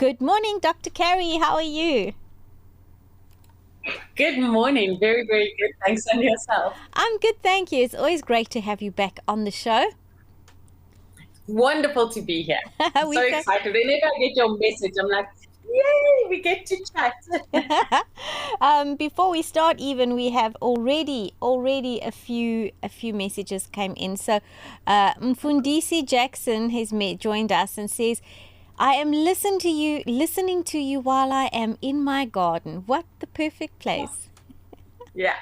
Good morning, Dr. Cary. How are you? Good morning. Very, very good. Thanks, and yourself. I'm good, thank you. It's always great to have you back on the show. Wonderful to be here. I'm so We've got excited. Whenever I get your message, I'm like, yay, we get to chat. before we start, even we have already a few messages came in. So, Mfundisi Jackson has joined us and says, "I am listening to you while I am in my garden. What the perfect place." Yeah.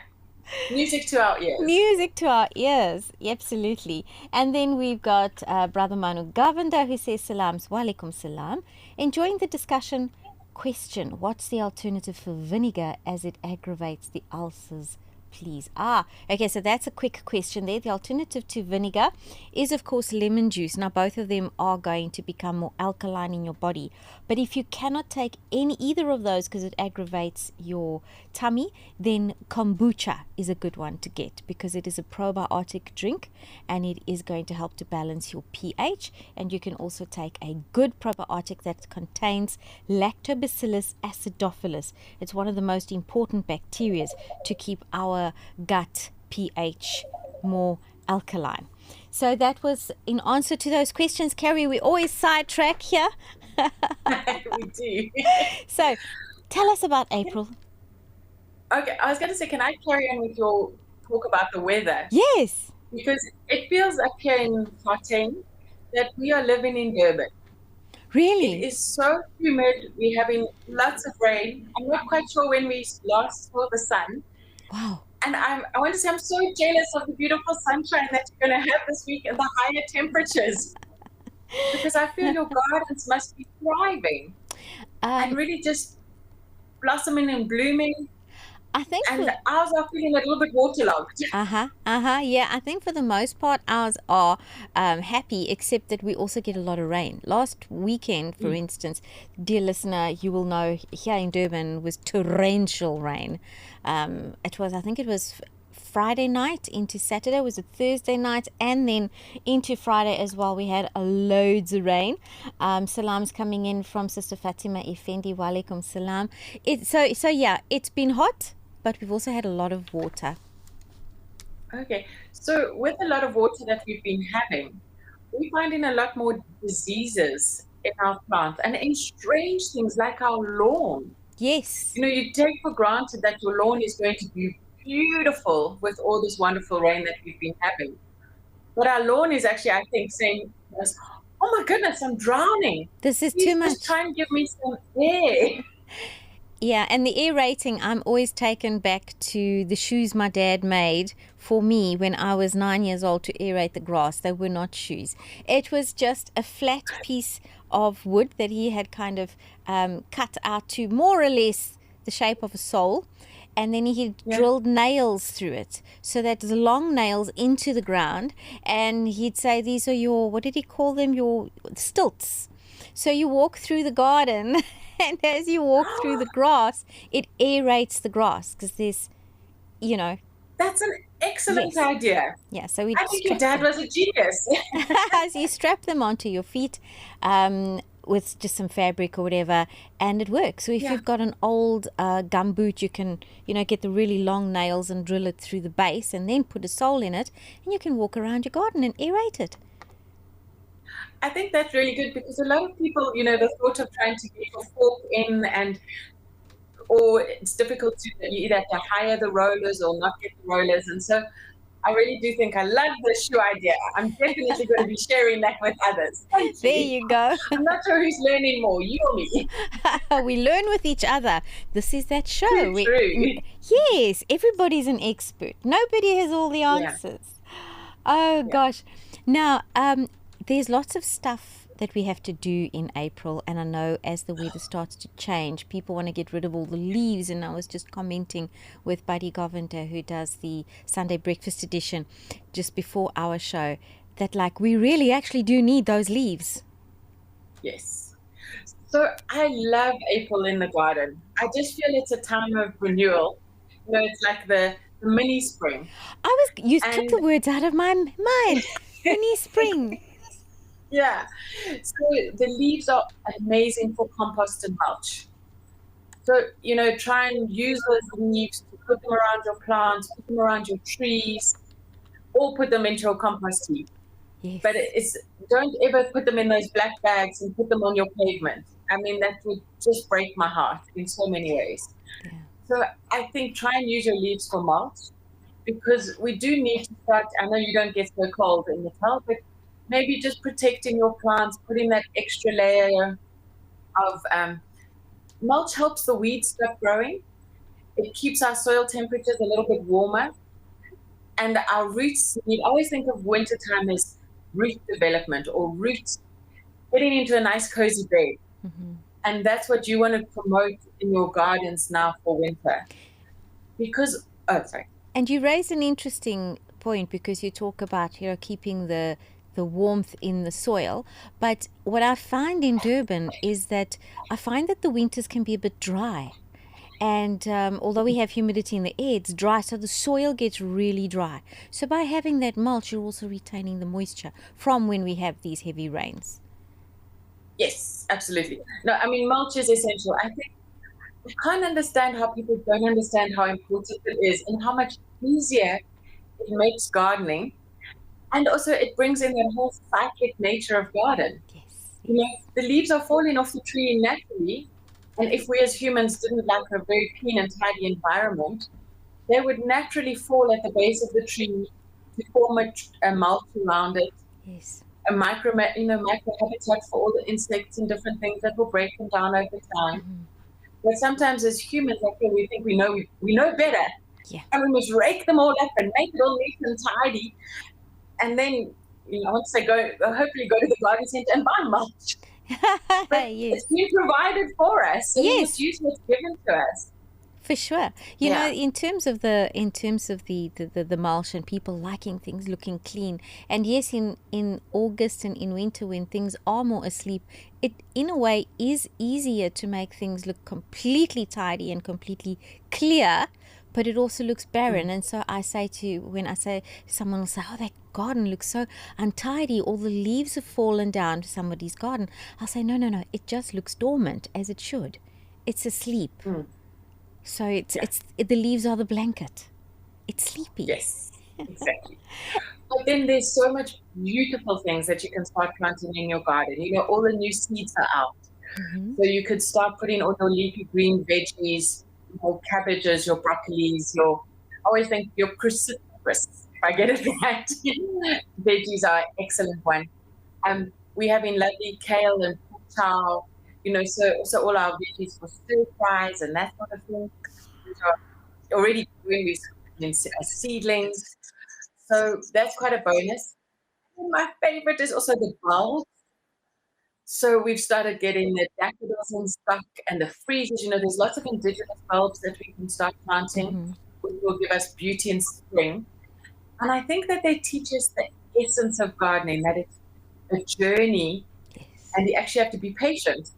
Music to our ears. Music to our ears, absolutely. And then we've got Brother Manu Govender who says salams, walaikum salam. Enjoying the discussion. Question: what's the alternative for vinegar as it aggravates the ulcers? Please. Okay, so that's a quick question there. The alternative to vinegar is, of course, lemon juice. Now, both of them are going to become more alkaline in your body. But if you cannot take either of those because it aggravates your tummy, then kombucha is a good one to get because it is a probiotic drink and it is going to help to balance your pH. And you can also take a good probiotic that contains Lactobacillus acidophilus. It's one of the most important bacteria to keep our gut pH more alkaline. So that was in answer to those questions. Cary, we always sidetrack here. We do. So tell us about April. Okay, I was going to say, can I carry on with your talk about the weather? Yes. Because it feels up here in Gauteng that we are living in Durban. Really? It is so humid. We're having lots of rain. I'm not quite sure when we last saw the sun. Wow. And I want to say I'm so jealous of the beautiful sunshine that you're going to have this week and the higher temperatures. Because I feel your gardens must be thriving and really just blossoming and blooming. I think ours are feeling a little bit waterlogged. Yeah, I think for the most part ours are happy, except that we also get a lot of rain. Last weekend, for instance, dear listener, you will know here in Durban was torrential rain. I think it was Friday night into Saturday, was it Thursday night, and then into Friday as well. We had loads of rain. Salams coming in from Sister Fatima Effendi. Walaikum salam. So yeah, it's been hot, but we've also had a lot of water. Okay, so with a lot of water that we've been having, we're finding a lot more diseases in our plants and in strange things like our lawn. Yes. You know, you take for granted that your lawn is going to be beautiful with all this wonderful rain that we've been having. But our lawn is actually, I think, saying to us, oh my goodness, I'm drowning. This is too much. Just try and give me some air. Yeah, and the aerating, I'm always taken back to the shoes my dad made for me when I was 9 years old to aerate the grass. They were not shoes. It was just a flat piece of wood that he had kind of cut out to more or less the shape of a sole. And then he drilled nails through it. So that the long nails into the ground. And he'd say, these are your, what did he call them? Your stilts. So you walk through the garden, and as you walk through the grass, it aerates the grass because there's, you know. That's an excellent idea. Yeah, so I think your dad was a genius. So you strap them onto your feet with just some fabric or whatever, and it works. So if you've got an old gumboot, you can, get the really long nails and drill it through the base and then put a sole in it, and you can walk around your garden and aerate it. I think that's really good because a lot of people, the thought of trying to get your fork in or it's difficult to, you either have to hire the rollers or not get the rollers. And so I really do think I love the shoe idea. I'm definitely going to be sharing that with others. There you go. I'm not sure who's learning more, you or me. We learn with each other. This is that show. True. Yes, everybody's an expert. Nobody has all the answers. Oh, gosh. Now, there's lots of stuff that we have to do in April, and I know as the weather starts to change, people want to get rid of all the leaves. And I was just commenting with Buddy Govender, who does the Sunday Breakfast edition just before our show, that we really actually do need those leaves. Yes. So I love April in the garden. I just feel it's a time of renewal. It's like the mini spring. You took the words out of my mind. Mini spring. Yeah. So the leaves are amazing for compost and mulch. So, try and use those leaves to put them around your plants, put them around your trees, or put them into a compost heap. But Yes. don't ever put them in those black bags and put them on your pavement. I mean, that would just break my heart in so many ways. Yeah. So I think try and use your leaves for mulch, because we do need to start. I know you don't get so cold in the towel, but maybe just protecting your plants, putting that extra layer of mulch helps the weeds stop growing. It keeps our soil temperatures a little bit warmer, and our roots need. I always think of wintertime as root development or roots getting into a nice cozy bed. Mm-hmm. And that's what you want to promote in your gardens now for winter. Because, oh, sorry. And you raise an interesting point because you talk about, keeping the warmth in the soil. But what I find in Durban is that I find that the winters can be a bit dry. And although we have humidity in the air, it's dry, so the soil gets really dry. So by having that mulch, you're also retaining the moisture from when we have these heavy rains. Yes, absolutely. No, I mean, mulch is essential. I think I can't understand how people don't understand how important it is and how much easier it makes gardening. And also, it brings in that whole cyclic nature of garden. Yes, You know, yes. the leaves are falling off the tree naturally. And if we as humans didn't like a very clean and tidy environment, they would naturally fall at the base of the tree to form a mulch around it, Yes. a micro habitat for all the insects and different things that will break them down over time. Mm-hmm. But sometimes as humans, I feel we think we know better, Yeah. and we must rake them all up and make it all neat and tidy. And then, once they go, they'll hopefully go to the garden center and buy mulch. But Yes. it's been provided for us, so we must Yes. use what's given to us. For sure. Yeah. In terms of the mulch and people liking things looking clean, and yes, in August and in winter when things are more asleep, it in a way is easier to make things look completely tidy and completely clear, but it also looks barren. And so I say when I say, someone will say, oh, that garden looks so untidy, all the leaves have fallen down to somebody's garden. I'll say, no, it just looks dormant, as it should. It's asleep. Mm. So Yeah. the leaves are the blanket. It's sleepy. Yes, exactly. But then there's so much beautiful things that you can start planting in your garden. All the new seeds are out. Mm-hmm. So you could start putting all your leafy green veggies, your cabbages, your broccolis, I always think your cruciferous, if I get it right. Veggies are an excellent one. We have in lovely kale and chow, so all our veggies for stir fries and that sort of thing. These are already doing these seedlings. So that's quite a bonus. And my favorite is also the bulbs. So we've started getting the daffodils in stock and the freezers. There's lots of indigenous bulbs that we can start planting, Mm-hmm. which will give us beauty in spring. And I think that they teach us the essence of gardening, that it's a journey Yes. and you actually have to be patient,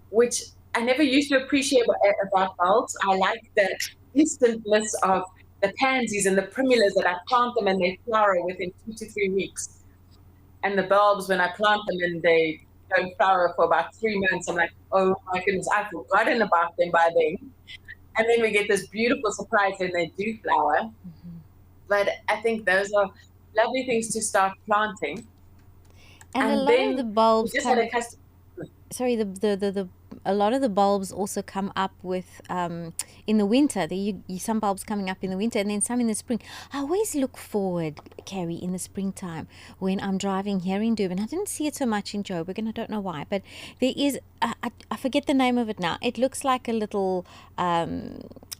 which I never used to appreciate about bulbs. I like the instantness of the pansies and the primulas that I plant them and they flower within 2 to 3 weeks. And the bulbs, when I plant them and they don't flower for about 3 months, I'm like, oh my goodness, I've forgotten about them by then. And then we get this beautiful surprise when they do flower. Mm-hmm. But I think those are lovely things to start planting. And a And lot of the then we bulbs just had a come. custom. Sorry, the a lot of the bulbs also come up with in the winter. Some bulbs coming up in the winter, and then some in the spring. I always look forward, Cary, in the springtime when I'm driving here in Durban. I didn't see it so much in Joburg, and I don't know why, but there is. I forget the name of it now. It looks like a little.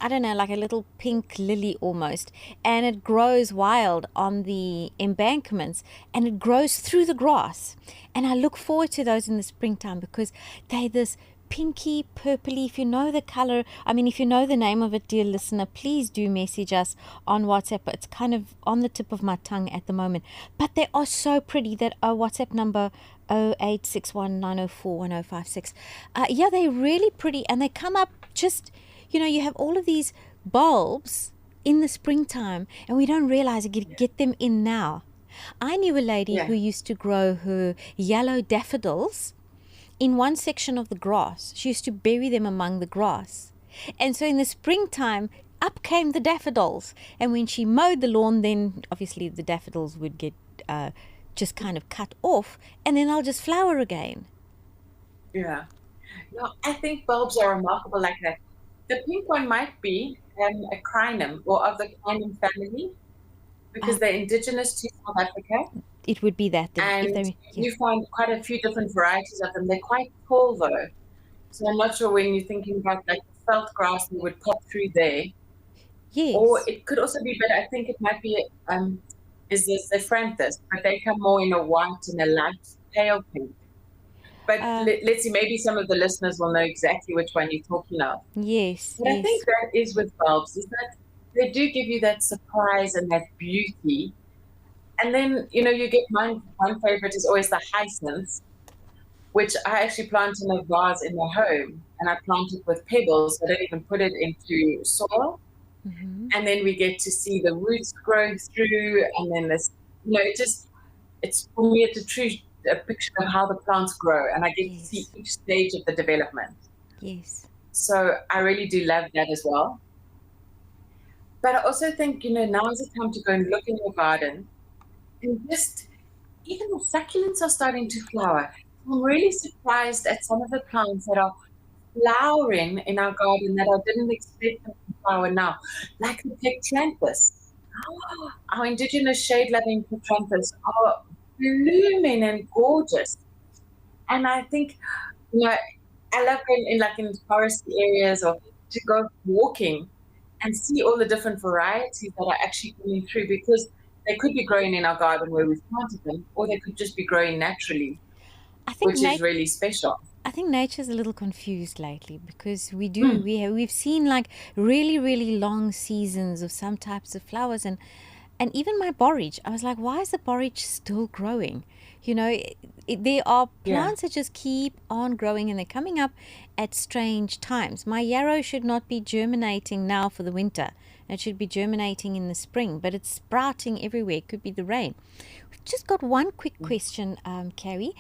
I don't know, like a little pink lily almost, and it grows wild on the embankments, and it grows through the grass. And I look forward to those in the springtime because they're this pinky, purpley. If you know the color, if you know the name of it, dear listener, please do message us on WhatsApp. It's kind of on the tip of my tongue at the moment. But they are so pretty. That our WhatsApp number 0861904156. Yeah, they're really pretty, and they come up just, you have all of these bulbs in the springtime, and we don't realize it. Get them in now. I knew a lady Yeah. who used to grow her yellow daffodils in one section of the grass. She used to bury them among the grass. And so in the springtime, up came the daffodils. And when she mowed the lawn, then obviously the daffodils would get just kind of cut off, and then they'll just flower again. Yeah. No, I think bulbs are remarkable like that. The pink one might be a crinum or of the crinum family because they're indigenous to South Africa. It would be that. If And they, yeah. you find quite a few different varieties of them. They're quite tall though. So I'm not sure when you're thinking about like the felt grass that would pop through there. Or Yes. it could also be, but I think it might be is this the Franthus, but they come more in a white and a light pale pink. But let's see, maybe some of the listeners will know exactly which one you're talking of. Yes. But I think that is with bulbs, is that they do give you that surprise and that beauty. And then, you get one favorite is always the hyacinths, which I actually plant in a vase in my home. And I plant it with pebbles. I don't even put it into soil. Mm-hmm. And then we get to see the roots grow through. And then this, it's for me, it's a picture of how the plants grow. And I get to see each stage of the development. Yes. So I really do love that as well. But I also think, now is the time to go and look in your garden. And just, even the succulents are starting to flower. I'm really surprised at some of the plants that are flowering in our garden that I didn't expect them to flower now, like the pectranthus. Our indigenous shade-loving pectranthus are blooming and gorgeous. And I think, I love going in foresty areas or to go walking and see all the different varieties that are actually coming through, because they could be growing in our garden where we've planted them, or they could just be growing naturally, which is really special. I think nature's a little confused lately because we've seen like really, really long seasons of some types of flowers, and even my borage, I was like, why is the borage still growing? There are plants that just keep on growing, and they're coming up at strange times. My yarrow should not be germinating now for the winter. It should be germinating in the spring, but it's sprouting everywhere. It could be the rain. We've just got one quick question, Cary.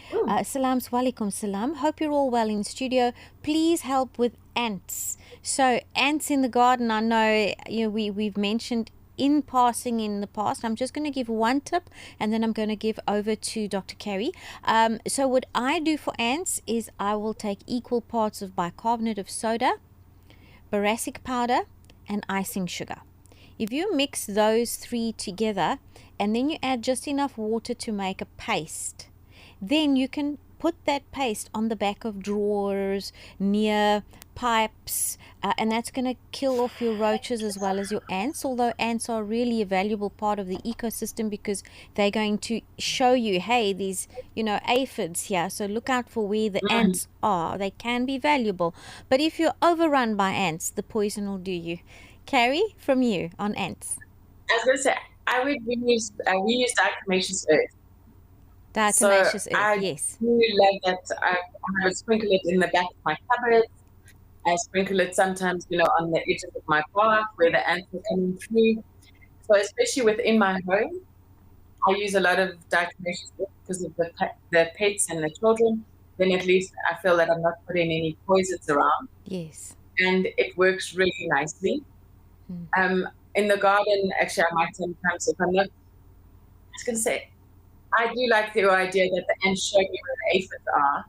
Salam walaikum salam. Hope you're all well in studio. Please help with ants. So ants in the garden, I know we've mentioned in passing in the past. I'm just going to give one tip, and then I'm going to give over to Dr. Cary. So what I do for ants is I will take equal parts of bicarbonate of soda, boracic powder, and icing sugar. If you mix those three together and then you add just enough water to make a paste, then you can put that paste on the back of drawers, near pipes, and that's going to kill off your roaches as well as your ants, although ants are really a valuable part of the ecosystem because they're going to show you, hey, these aphids here, so look out for where the ants are. They can be valuable, but if you're overrun by ants, the poison will do you. Cary, from you on ants. I was going to say, we use diatomaceous earth. Diatomaceous earth, yes. I do love that. I would sprinkle it in the back of my cupboards. I sprinkle it sometimes, on the edges of my bath where the ants are coming through. So especially within my home, I use a lot of diatomaceous earth because of the pets and the children. Then at least I feel that I'm not putting any poisons around. Yes. And it works really nicely. In the garden, actually, I might sometimes, if I'm not, I was going to say, I do like the idea that the ants show me where the aphids are.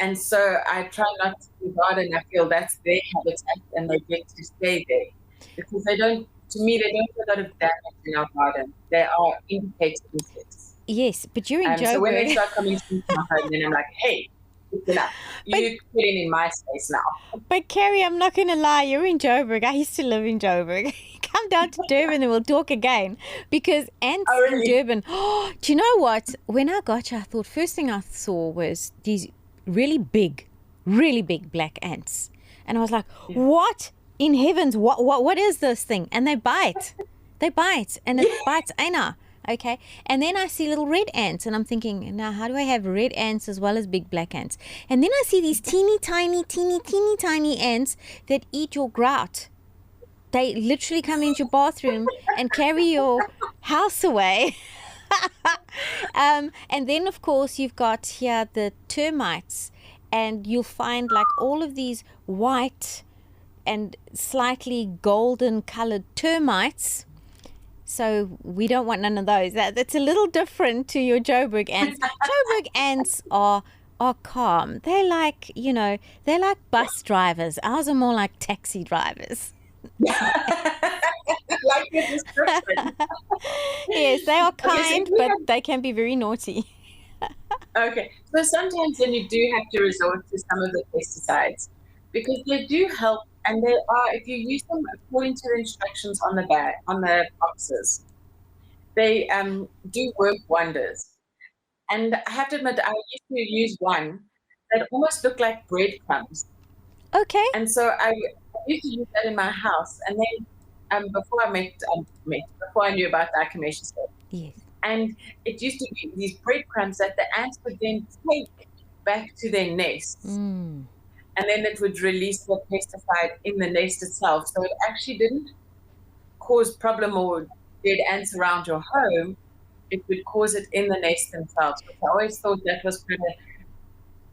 And so I try not to garden. I feel that's their habitat and they get to stay there. Because they don't do a lot of damage in our garden. They are indicated insects. Yes, but you're in Joburg. So when they start coming to my home, then I'm like, hey, it's enough. You're putting in my space now. But Cary, I'm not going to lie, you're in Joburg. I used to live in Joburg. Come down to Durban and we'll talk again. Because ants in Durban, do you know what? When I got you, I thought, first thing I saw was these really big black ants. And I was like, what in heavens, what is this thing? And they bite. And it bites Aina. Okay, and then I see little red ants, and I'm thinking, now how do I have red ants as well as big black ants? And then I see these teeny tiny ants that eat your grout. They literally come into your bathroom and carry your house away. And then, of course, you've got here the termites, and you'll find like all of these white and slightly golden colored termites. So we don't want none of those. That's a little different to your Joburg ants. Joburg ants are calm. They're like, they're like bus drivers. Ours are more like taxi drivers. Like your description. Yes, they are Okay, so kind, we but have- they can be very naughty. Okay, so sometimes then you do have to resort to some of the pesticides because they do help, and they are, if you use them according to the instructions on the bag, on the boxes, they do work wonders. And I have to admit, I used to use one that almost looked like breadcrumbs. Okay. And so I used to use that in my house. And then before before I knew about the echinacea stuff, Yes. and it used to be these breadcrumbs that the ants would then take back to their nests. Mm. And then it would release the pesticide in the nest itself. So it actually didn't cause problem or dead ants around your home. It would cause it in the nest themselves. Which I always thought that was kind of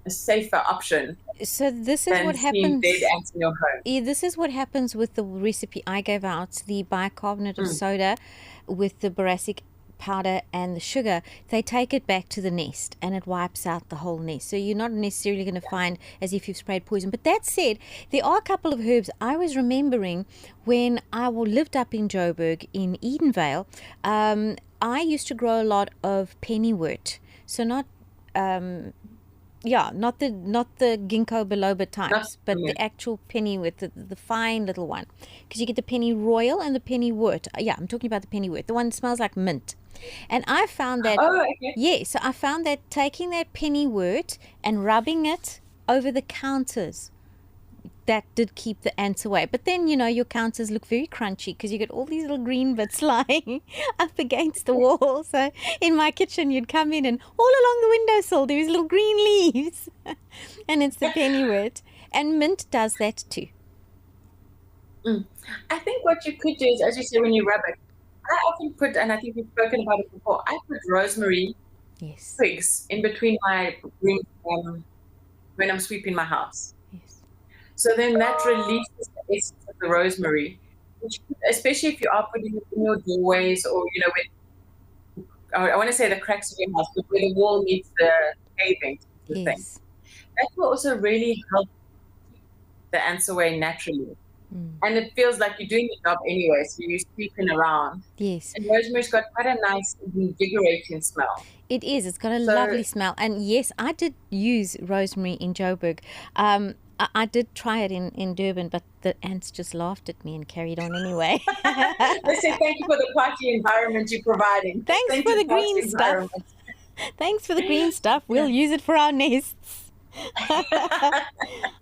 a safer option So this is than what seeing happens. dead ants in your home. Yeah, this is what happens with the recipe I gave out, the bicarbonate of soda with the boracic powder and the sugar. They take it back to the nest and it wipes out the whole nest. So you're not necessarily going to find as if you've sprayed poison. But that said, there are a couple of herbs I was remembering when I lived up in Joburg in Edenvale. I used to grow a lot of pennywort. So not not the ginkgo biloba types, but the actual penny with the fine little one, because you get the penny royal and the penny wort. Yeah, I'm talking about the penny wort, the one that smells like mint. And I found that so I found that taking that penny wort and rubbing it over the counters, that did keep the ants away. But then, your counters look very crunchy because you get all these little green bits lying up against the wall. So in my kitchen, you'd come in and all along the windowsill, there was little green leaves. And it's the pennywort. And mint does that too. I think what you could do is, as you say, when you rub it, I often put, and I think we've spoken about it before, I put rosemary twigs in between my rooms when I'm sweeping my house. So then that releases the essence of the rosemary, which, especially if you are putting it in your doorways or, when, I want to say the cracks of your house, but where the wall meets the paving, thing. That will also really help keep the ants away naturally. And it feels like you're doing the job anyway, so you're sweeping around. Yes. And rosemary's got quite a nice, invigorating smell. It is. It's got a lovely smell. And yes, I did use rosemary in Joburg. I did try it in Durban, but the ants just laughed at me and carried on anyway. They say thank you for the party environment you're providing. Thanks for the green stuff. Thanks for the green stuff. We'll use it for our nests.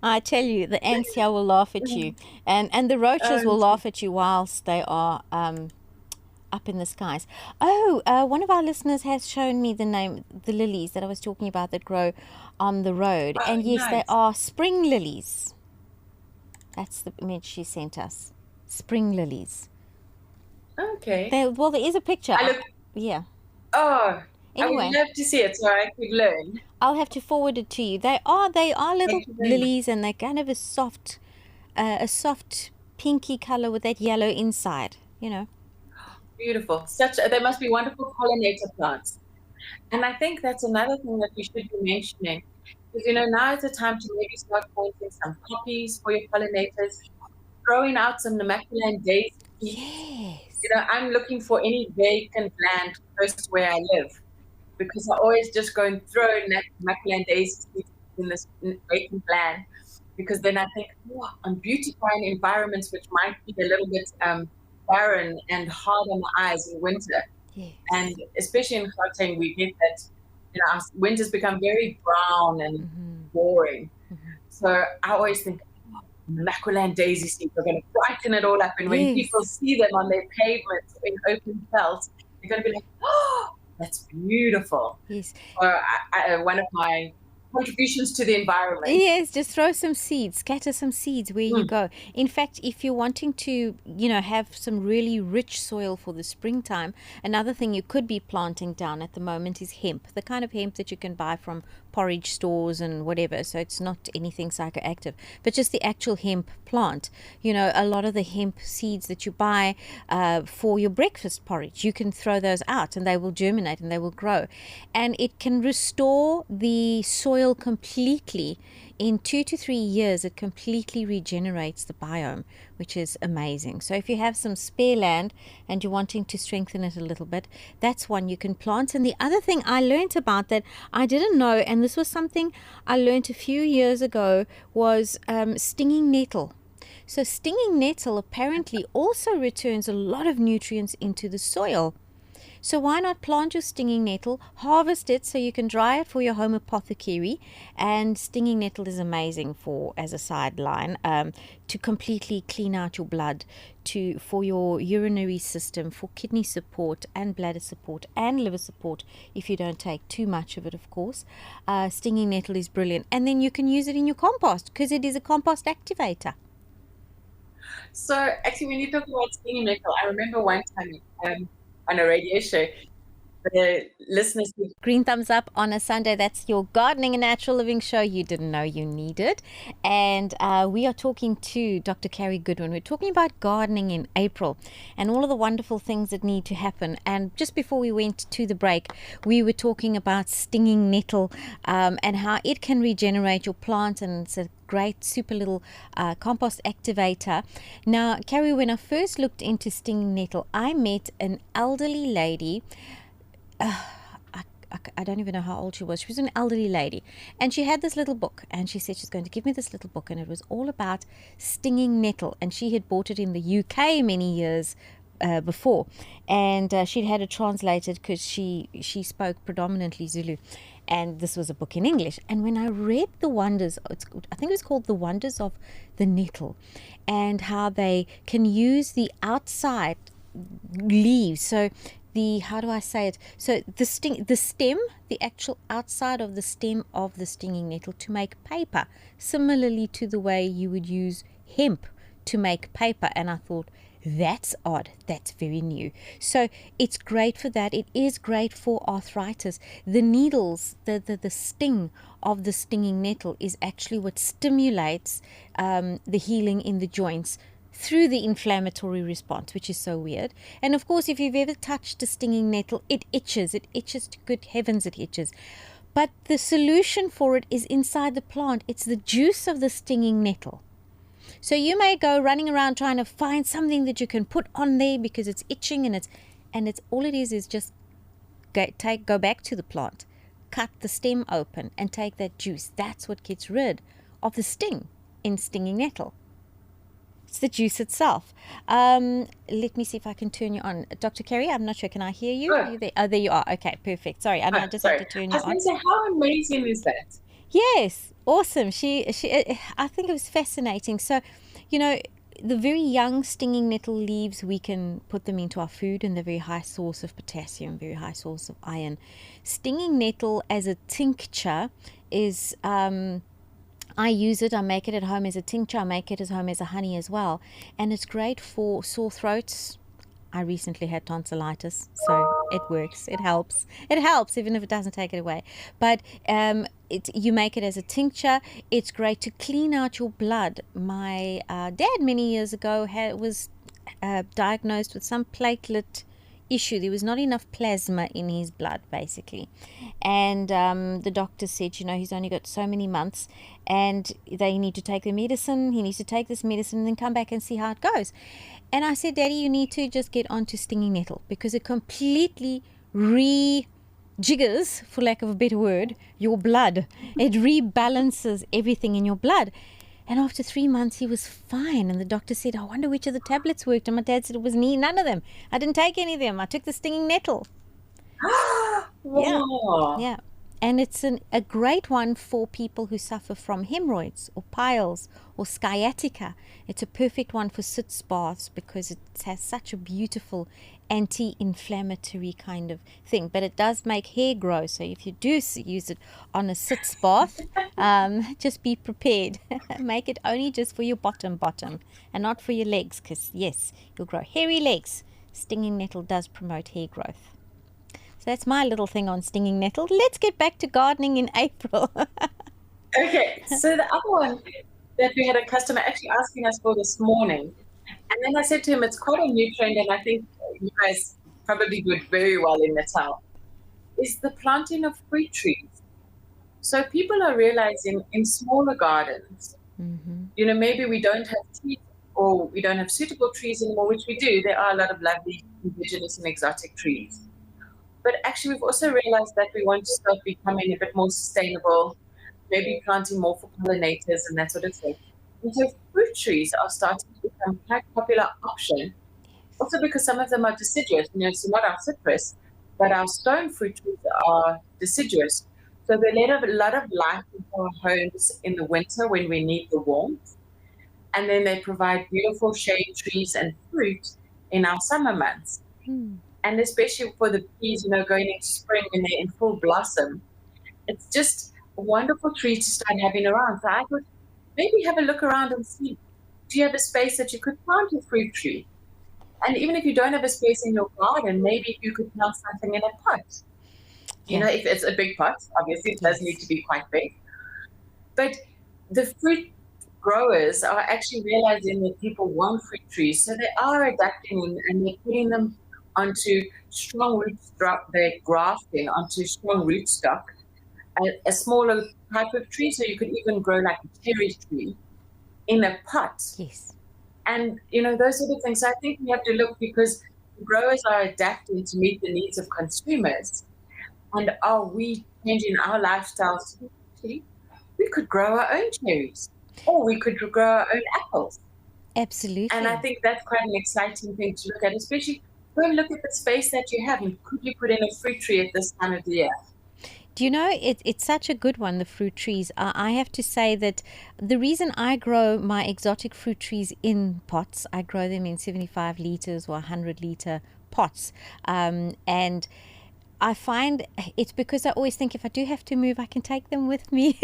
I tell you, the ants here will laugh at you. And the roaches will laugh at you whilst they are up in the skies. One of our listeners has shown me the lilies that I was talking about that grow on the road. And yes, they are spring lilies. That's the image she sent us. Spring lilies. Okay. There is a picture. Yeah. Oh, anyway, I would love to see it so I could learn. I'll have to forward it to you. They are little lilies, and they're kind of a soft pinky color with that yellow inside. Beautiful. They must be wonderful pollinator plants. And I think that's another thing that we should be mentioning. Because, now is the time to maybe start planting some poppies for your pollinators, throwing out some Namaqualand daisy. Yes. I'm looking for any vacant land close to where I live, because I always just go and throw Namaqualand daisy in this vacant land, because then I think, I'm beautifying environments which might be a little bit barren and hard on the eyes in winter. Yes. And especially in Gauteng, we get that, our winters become very brown and boring. So I always think, Namaqualand daisy seeds are going to brighten it all up. And when people see them on their pavements in open felts, they're going to be like, that's beautiful. Yes. Or one of my contributions to the environment. Yes, just throw some seeds, scatter some seeds where you go. In fact, if you're wanting to, have some really rich soil for the springtime, another thing you could be planting down at the moment is hemp, the kind of hemp that you can buy from porridge stores and whatever. So it's not anything psychoactive, but just the actual hemp plant. A lot of the hemp seeds that you buy for your breakfast porridge, you can throw those out and they will germinate and they will grow. And it can restore the soil completely. In 2 to 3 years, it completely regenerates the biome, which is amazing. So if you have some spare land and you're wanting to strengthen it a little bit, that's one you can plant. And the other thing I learned about that I didn't know, and this was something I learned a few years ago, was stinging nettle. So stinging nettle apparently also returns a lot of nutrients into the soil. So why not plant your stinging nettle, harvest it so you can dry it for your home apothecary. And stinging nettle is amazing as a sideline, to completely clean out your blood, for your urinary system, for kidney support and bladder support and liver support if you don't take too much of it, of course. Stinging nettle is brilliant. And then you can use it in your compost because it is a compost activator. So actually, when you talk about stinging nettle, I remember one time on a radio show, the listeners would Green thumbs up on a Sunday. That's your gardening and natural living show you didn't know you needed. And we are talking to Dr. Cary Goodwin. We're talking about gardening in April and all of the wonderful things that need to happen. And just before we went to the break, we were talking about stinging nettle, and how it can regenerate your plant, and it's a great super little compost activator. Now, Cary, when I first looked into stinging nettle, I met an elderly lady. I don't even know how old she was. She was an elderly lady, and she had this little book, and she said she's going to give me this little book, and it was all about stinging nettle, and she had bought it in the UK many years before, and she'd had it translated because she spoke predominantly Zulu, and this was a book in English. And when I read the wonders, I think it was called The Wonders of the Nettle, and how they can use the outside leaves, so how do I say it? So the stem, the actual outside of the stem of the stinging nettle, to make paper, similarly to the way you would use hemp to make paper. And I thought, that's odd, that's very new. So it's great for that. It is great for arthritis. The needles, the sting of the stinging nettle is actually what stimulates the healing in the joints through the inflammatory response, which is so weird. And of course, if you've ever touched a stinging nettle, it itches. To good heavens, it itches. But the solution for it is inside the plant. It's the juice of the stinging nettle. So you may go running around trying to find something that you can put on there because it's itching, and it's all it is just go back to the plant, cut the stem open, and take that juice. That's what gets rid of the sting in stinging nettle. It's the juice itself. Let me see if I can turn you on. Dr. Cary, I'm not sure. Can I hear you? Are you there? Oh, there you are. Okay, perfect. Sorry, I just have to turn you on. I was going to say, how amazing is that? Yes, awesome. She. I think it was fascinating. So, the very young stinging nettle leaves, we can put them into our food, and they're a very high source of potassium, very high source of iron. Stinging nettle as a tincture is... I use it. I make it at home as a tincture. I make it at home as a honey as well. And it's great for sore throats. I recently had tonsillitis, so it works. It helps. It helps, even if it doesn't take it away. But you make it as a tincture. It's great to clean out your blood. My dad, many years ago, was diagnosed with some platelet issue. There was not enough plasma in his blood, basically, and the doctor said, he's only got so many months, and they need to take the medicine. He needs to take this medicine and then come back and see how it goes. And I said, Daddy, you need to just get onto stinging nettle, because it completely rejiggers, for lack of a better word, your blood. It rebalances everything in your blood. And after 3 months, he was fine. And the doctor said, I wonder which of the tablets worked. And my dad said, it was none of them. I didn't take any of them. I took the stinging nettle. Wow. Yeah. And it's a great one for people who suffer from hemorrhoids or piles or sciatica. It's a perfect one for sitz baths because it has such a beautiful anti-inflammatory kind of thing. But it does make hair grow. So if you do use it on a sitz bath, just be prepared. Make it only just for your bottom and not for your legs, because yes, you'll grow hairy legs. Stinging nettle does promote hair growth. So that's my little thing on stinging nettle. Let's get back to gardening in April. Okay, so the other one that we had a customer actually asking us for this morning, and then I said to him, it's quite a new trend, and I think you guys probably do it very well in Natal, is the planting of fruit trees. So people are realizing in smaller gardens, maybe we don't have trees or we don't have suitable trees anymore, which we do. There are a lot of lovely indigenous and exotic trees. But actually, we've also realized that we want to start becoming a bit more sustainable, maybe planting more for pollinators and that sort of thing. And so fruit trees are starting to become quite a popular option, also because some of them are deciduous, so not our citrus, but our stone fruit trees are deciduous. So they let a lot of light into our homes in the winter when we need the warmth. And then they provide beautiful shade trees and fruit in our summer months. And especially for the trees, going into spring when they're in full blossom, it's just a wonderful tree to start having around. So I would maybe have a look around and see, do you have a space that you could plant a fruit tree? And even if you don't have a space in your garden, maybe you could plant something in a pot. If it's a big pot, obviously it does need to be quite big. But the fruit growers are actually realizing that people want fruit trees. So they are adapting and they're putting them onto strong rootstock. They're grafting onto strong rootstock, a smaller type of tree. So you could even grow like a cherry tree in a pot. Yes. And, those sort of things. So I think we have to look, because growers are adapting to meet the needs of consumers. And are we changing our lifestyles? We could grow our own cherries, or we could grow our own apples. Absolutely. And I think that's quite an exciting thing to look at, especially go and look at the space that you have, and could you put in a fruit tree at this time of the year? Do you know, it's such a good one, the fruit trees. I have to say that the reason I grow my exotic fruit trees in pots, I grow them in 75 liters or 100-liter pots. And I find it's because I always think if I do have to move, I can take them with me.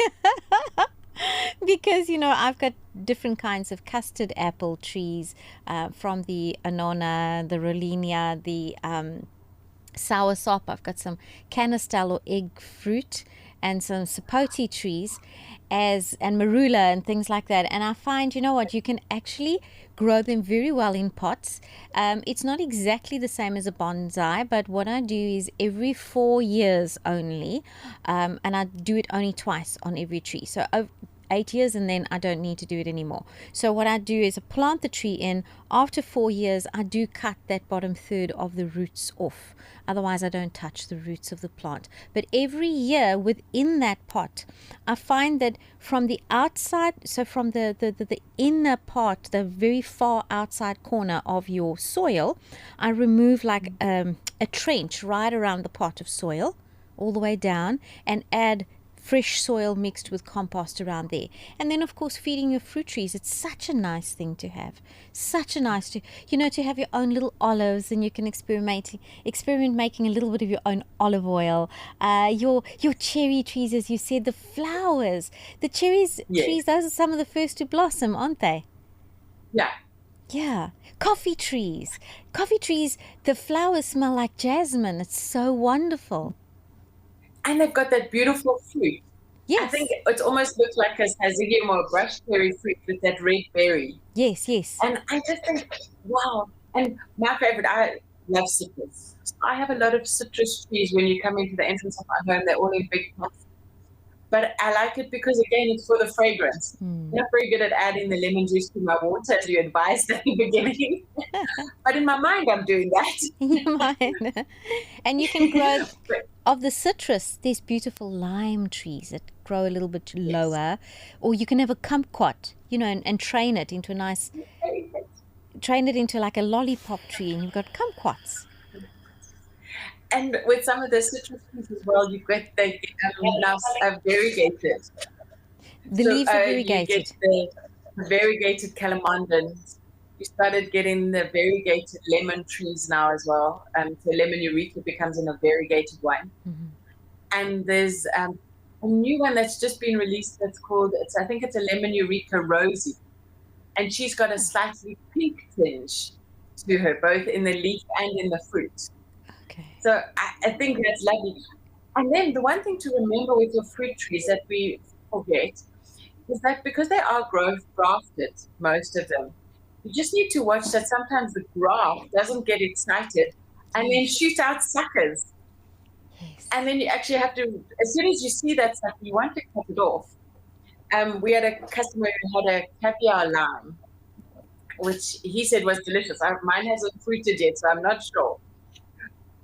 Because, I've got different kinds of custard apple trees, from the Anona, the Rollinia, the soursop. I've got some canistel or egg fruit and some sapote trees and marula and things like that. And I find, you can actually grow them very well in pots. It's not exactly the same as a bonsai, but what I do is every 4 years only, and I do it only twice on every tree. So 8 years, and then I don't need to do it anymore. So what I do is I plant the tree in. After 4 years, I do cut that bottom third of the roots off. Otherwise, I don't touch the roots of the plant. But every year within that pot, I find that from the outside, so from the inner part, the very far outside corner of your soil, I remove like a trench right around the pot of soil, all the way down, and add fresh soil mixed with compost around there. And then, of course, feeding your fruit trees. It's such a nice thing to have. Such a nice to have your own little olives, and you can experiment making a little bit of your own olive oil. Your cherry trees, as you said, the flowers, the trees, those are some of the first to blossom, aren't they? Yeah. Yeah. Coffee trees, the flowers smell like jasmine. It's so wonderful. And they've got that beautiful fruit. Yes. I think it almost looks like a Hazigium or a brush berry fruit with that red berry. Yes. And I just think, wow. And my favorite, I love citrus. So I have a lot of citrus trees when you come into the entrance of my home. They're all in big pots. But I like it because, again, it's for the fragrance. I'm not very good at adding the lemon juice to my water, as you advised at the beginning. But in my mind, I'm doing that. In your mind. And you can grow, of the citrus, there's beautiful lime trees that grow a little bit lower. Or you can have a kumquat, and train it into like a lollipop tree, and you've got kumquats. And with some of the citrus trees as well, they get now variegated. The So leaves are you get variegated. the variegated calamandins. You started getting the variegated lemon trees now as well. So lemon eureka becomes in a variegated one. Mm-hmm. And there's a new one that's just been released that's called, I think it's a lemon eureka rosy. And she's got a slightly pink tinge to her, both in the leaf and in the fruit. Okay. So I think that's lovely. And then the one thing to remember with your fruit trees that we forget is that because they are grafted, most of them, you just need to watch that sometimes the graft doesn't get excited and then shoot out suckers. Yes. And then you actually have to, as soon as you see that sucker, you want to cut it off. We had a customer who had a caviar lime, which he said was delicious. Mine hasn't fruited yet, so I'm not sure.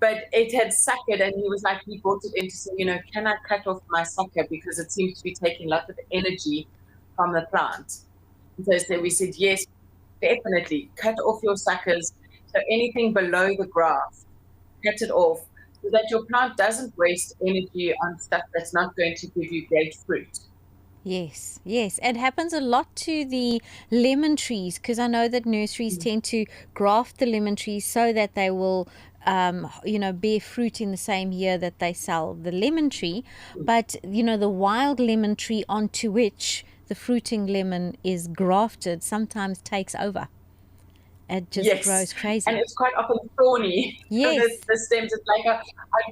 But it had suckered, and he was like, he brought it in to say, can I cut off my sucker because it seems to be taking lots of energy from the plant. And so we said, yes, definitely, cut off your suckers. So anything below the graft, cut it off so that your plant doesn't waste energy on stuff that's not going to give you great fruit. Yes, yes. It happens a lot to the lemon trees because I know that nurseries tend to graft the lemon trees so that they will, bear fruit in the same year that they sell the lemon tree. But, the wild lemon tree onto which the fruiting lemon is grafted sometimes takes over. It just grows crazy. And it's quite often thorny. Yes. So the stems, it's like a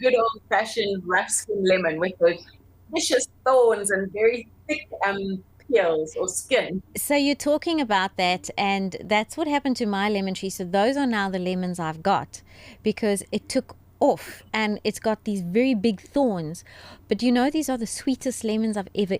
good old-fashioned rough skin lemon with those vicious thorns and very thick peels or skin. So you're talking about that, and that's what happened to my lemon tree. So those are now the lemons I've got because it took off and it's got these very big thorns. But these are the sweetest lemons I've ever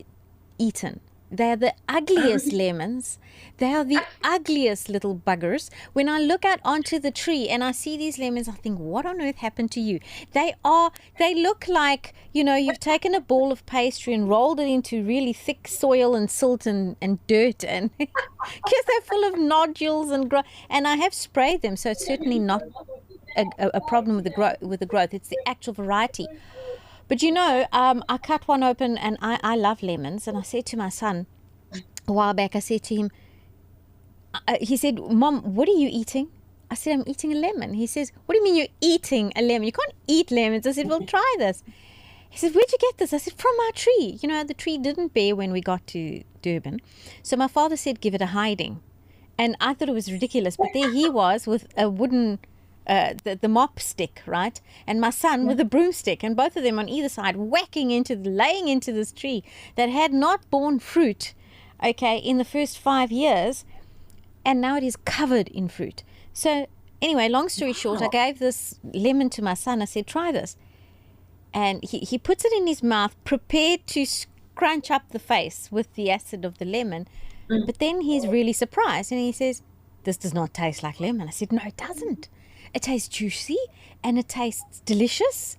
eaten. They are the ugliest lemons. They are the ugliest little buggers. When I look out onto the tree and I see these lemons, I think, what on earth happened to you? They look like, you've taken a ball of pastry and rolled it into really thick soil and silt and dirt, and because they're full of nodules and I have sprayed them, so it's certainly not a problem with the growth. It's the actual variety. But I cut one open, and I love lemons. And I said to my son a while back, I said to him, he said, Mom, what are you eating? I said, I'm eating a lemon. He says, what do you mean you're eating a lemon? You can't eat lemons. I said, well, try this. He said, where'd you get this? I said, from our tree. The tree didn't bear when we got to Durban. So my father said, give it a hiding. And I thought it was ridiculous. But there he was with a wooden the mop stick, right? And my son with a broomstick, and both of them on either side laying into this tree that had not borne fruit, in the first 5 years, and now it is covered in fruit. So anyway, long story short, I gave this lemon to my son. I said, try this. And he puts it in his mouth, prepared to scrunch up the face with the acid of the lemon. But then he's really surprised, and he says, this does not taste like lemon. I said, no, it doesn't. It tastes juicy and it tastes delicious,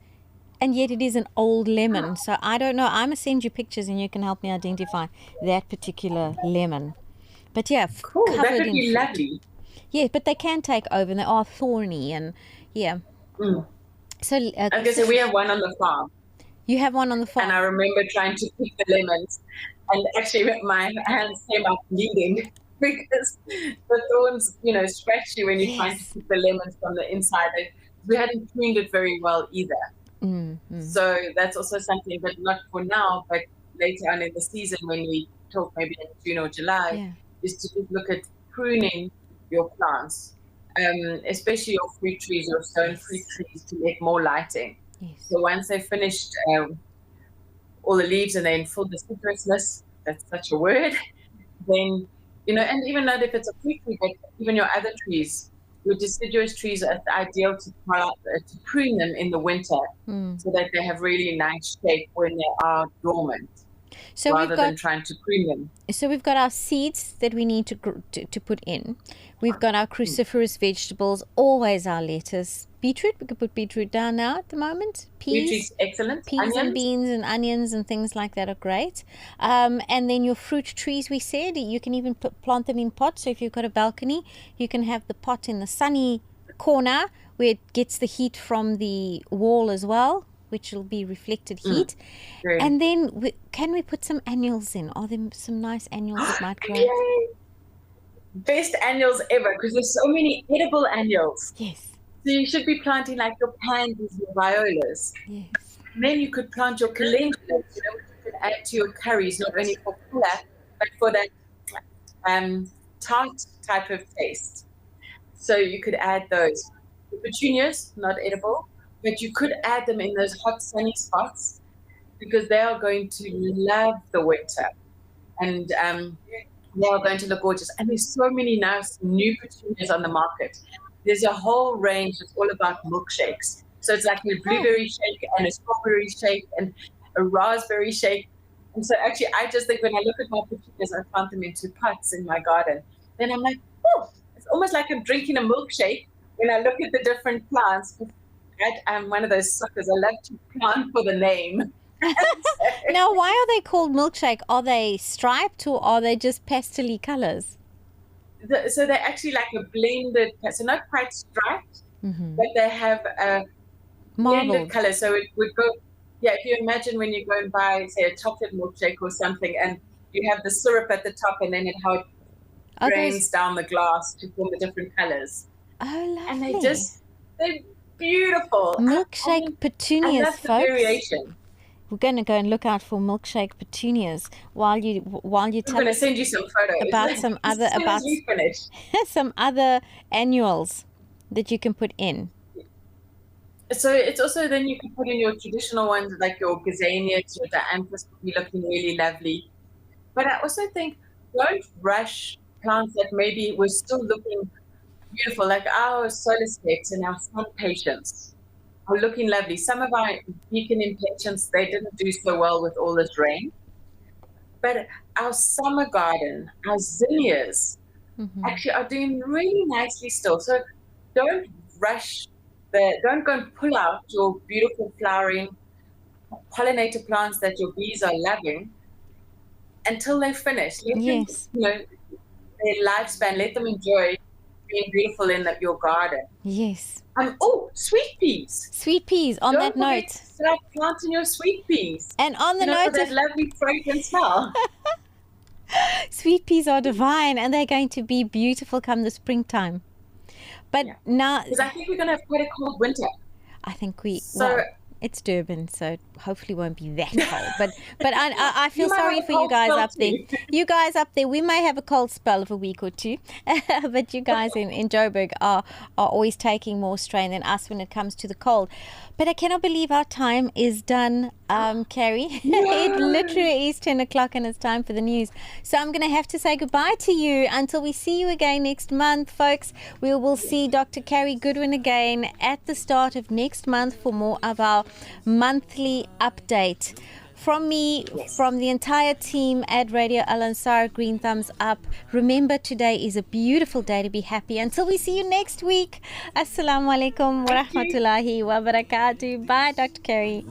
and yet it is an old lemon. So I don't know. I'm going to send you pictures and you can help me identify that particular lemon. But yeah, cool. Covered that would in be fruit. Lovely. Yeah, but they can take over and they are thorny and yeah. So okay, so we have one on the farm. You have one on the farm. And I remember trying to pick the lemons, and actually my hands came up bleeding. Because the thorns, scratch you when you're trying to pick the lemons from the inside. We hadn't pruned it very well either. So that's also something, but not for now, but later on in the season when we talk maybe in June or July, is to just look at pruning your plants, especially your fruit trees or stone fruit trees, to get more lighting. So once they've finished all the leaves and they're in full deciduousness, that's such a word, then and even not if it's a fruit tree, but even your other trees, your deciduous trees are ideal to prune them in the winter so that they have really nice shape when they are dormant, rather than trying to prune them. So we've got our seeds that we need to put in. We've got our cruciferous vegetables, always our lettuce. Beetroot, we could put beetroot down now at the moment. Beetroot's excellent. Peas onions. And beans and onions and things like that are great. And then your fruit trees, we said, you can even plant them in pots. So if you've got a balcony, you can have the pot in the sunny corner where it gets the heat from the wall as well, which will be reflected heat. Great. And then can we put some annuals in? Are there some nice annuals that might grow? Yay. Best annuals ever, because there's so many edible annuals. Yes. So you should be planting like your pansies, your violas. Yes. And then you could plant your calendulas, which you could add to your curries, not only for color, but for that tart type of taste. So you could add those. The petunias, not edible, but you could add them in those hot sunny spots because they are going to love the winter. And they are going to look gorgeous. And there's so many nice new petunias on the market. There's a whole range that's all about milkshakes. So it's like a blueberry shake and a strawberry shake and a raspberry shake. And so actually, I just think when I look at my petunias, I plant them into pots in my garden. Then I'm like, oh, it's almost like I'm drinking a milkshake when I look at the different plants. I'm one of those suckers. I love to plant for the name. Now, why are they called milkshake? Are they striped or are they just pastel colors? So they're actually like a blended, so not quite striped, but they have a blended color. So it would go, if you imagine when you go and buy, say, a chocolate milkshake or something, and you have the syrup at the top, and then how it drains down the glass to form the different colors. Oh, lovely. And they're beautiful. Milkshake petunias, folks. The variation. We're going to go and look out for milkshake petunias while you tell us send you some photos about some other some other annuals that you can put in. So it's also then you can put in your traditional ones like your gazanias, your dianthus will be looking really lovely. But I also think don't rush plants that maybe were still looking beautiful, like our solascapes and our sun patience. Are looking lovely. Some of our beacon impatiens, they didn't do so well with all this rain. But our summer garden, our zinnias, actually are doing really nicely still. So don't rush, don't go and pull out your beautiful flowering pollinator plants that your bees are loving until they finish. Let them, their lifespan, let them enjoy being beautiful in your garden. Yes. Sweet peas. Sweet peas. On that note, start planting your sweet peas. And on the note of that lovely fragrant smell. Sweet peas are divine, and they're going to be beautiful come the springtime. But now, because I think we're going to have quite a cold winter. I think it's Durban, so hopefully won't be that cold. But I feel sorry for you guys up there. You guys up there, we may have a cold spell of a week or two. But you guys in Joburg are always taking more strain than us when it comes to the cold. But I cannot believe our time is done, Cary. It literally is 10 o'clock and it's time for the news. So I'm going to have to say goodbye to you until we see you again next month, folks. We will see Dr. Cary Goodwin again at the start of next month for more of our monthly update. From me, from the entire team at Radio Al Ansar, green thumbs up. Remember, today is a beautiful day to be happy. Until we see you next week. Assalamu alaikum wa rahmatullahi wa barakatuh. Bye, Dr. Cary.